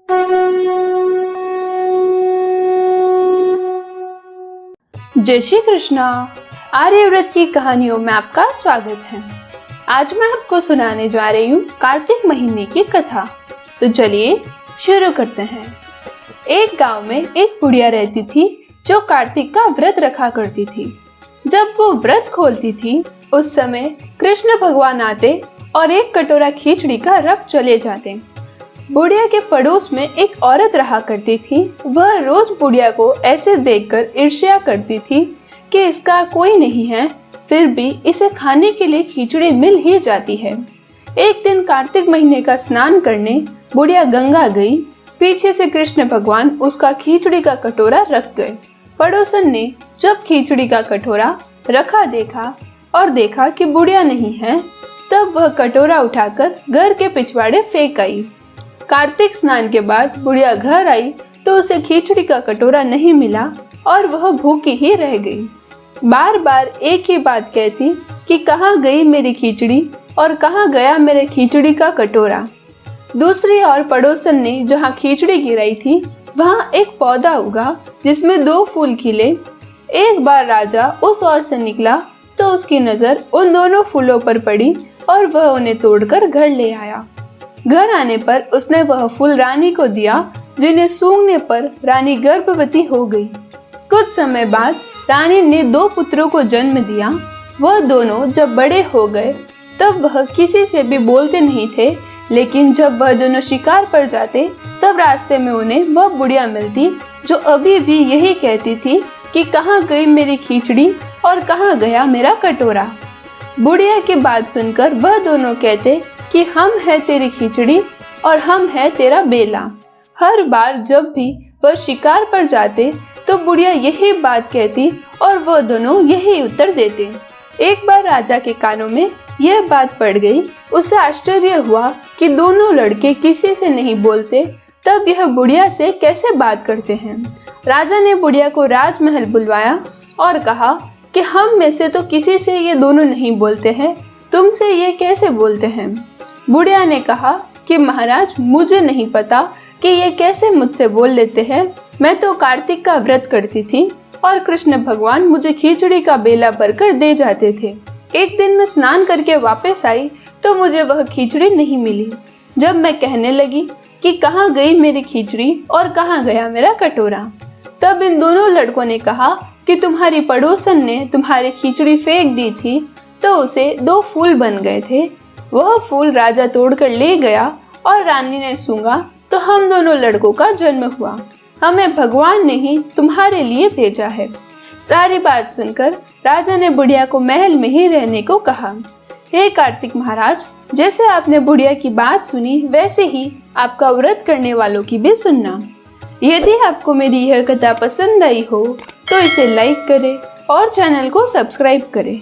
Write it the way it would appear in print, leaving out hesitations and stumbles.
जय श्री कृष्णा। आर्यव्रत की कहानियों में आपका स्वागत है। आज मैं आपको सुनाने जा रही हूँ कार्तिक महीने की कथा। तो चलिए शुरू करते हैं। एक गांव में एक बुढ़िया रहती थी जो कार्तिक का व्रत रखा करती थी। जब वो व्रत खोलती थी उस समय कृष्ण भगवान आते और एक कटोरा खिचड़ी का रख चले जाते। बुढ़िया के पड़ोस में एक औरत रहा करती थी। वह रोज बुढ़िया को ऐसे देखकर ईर्ष्या करती थी कि इसका कोई नहीं है, फिर भी इसे खाने के लिए खिचड़ी मिल ही जाती है। एक दिन कार्तिक महीने का स्नान करने बुढ़िया गंगा गई। पीछे से कृष्ण भगवान उसका खिचड़ी का कटोरा रख गए। पड़ोसन ने जब खिचड़ी का कटोरा रखा देखा कि बुढ़िया नहीं है, तब वह कटोरा उठाकर घर के पिछवाड़े फेंक आई। कार्तिक स्नान के बाद बुढ़िया घर आई तो उसे खिचड़ी का कटोरा नहीं मिला और वह भूखी ही रह गई। बार बार एक ही बात कहती कि कहाँ गई मेरी खिचड़ी और कहाँ गया मेरे खिचड़ी का कटोरा। दूसरी ओर पड़ोसन ने जहाँ खिचड़ी गिराई थी वहाँ एक पौधा उगा जिसमें 2 फूल खिले। एक बार राजा उस ओर से निकला तो उसकी नजर उन दोनों फूलों पर पड़ी और वह उन्हें तोड़कर घर ले आया। घर आने पर उसने वह फूल रानी को दिया, जिन्हें सूंघने पर रानी गर्भवती हो गई। कुछ समय बाद रानी ने 2 पुत्रों को जन्म दिया। वह दोनों जब बड़े हो गए तब वह किसी से भी बोलते नहीं थे, लेकिन जब वह दोनों शिकार पर जाते तब रास्ते में उन्हें वह बुढ़िया मिलती जो अभी भी यही कहती थी कि कहाँ गई मेरी खिचड़ी और कहाँ गया मेरा कटोरा। बुढ़िया की बात सुनकर वह दोनों कहते कि हम है तेरी खिचड़ी और हम है तेरा बेला। हर बार जब भी वह शिकार पर जाते तो बुढ़िया यही बात कहती और वह दोनों यही उत्तर देते। एक बार राजा के कानों में यह बात पड़ गई। उसे आश्चर्य हुआ कि दोनों लड़के किसी से नहीं बोलते, तब यह बुढ़िया से कैसे बात करते हैं। राजा ने बुढ़िया को राजमहल बुलवाया और कहा कि हम में से तो किसी से ये दोनों नहीं बोलते हैं, तुमसे ये कैसे बोलते हैं। बुढ़िया ने कहा कि महाराज, मुझे नहीं पता कि ये कैसे मुझसे बोल लेते हैं। मैं तो कार्तिक का व्रत करती थी और कृष्ण भगवान मुझे खिचड़ी का बेला भरकर दे जाते थे। एक दिन मैं स्नान करके वापस आई तो मुझे वह खिचड़ी नहीं मिली। जब मैं कहने लगी कि कहाँ गई मेरी खिचड़ी और कहाँ गया मेरा कटोरा, तब इन दोनों लड़कों ने कहा कि तुम्हारी पड़ोसन ने तुम्हारी खिचड़ी फेंक दी थी तो उसे 2 फूल बन गए थे। वह फूल राजा तोड़कर ले गया और रानी ने सूंघा तो हम दोनों लड़कों का जन्म हुआ। हमें भगवान ने ही तुम्हारे लिए भेजा है। सारी बात सुनकर राजा ने बुढ़िया को महल में ही रहने को कहा। हे कार्तिक महाराज, जैसे आपने बुढ़िया की बात सुनी वैसे ही आपका व्रत करने वालों की भी सुनना। यदि आपको मेरी यह कथा पसंद आई हो तो इसे लाइक करें और चैनल को सब्सक्राइब करें।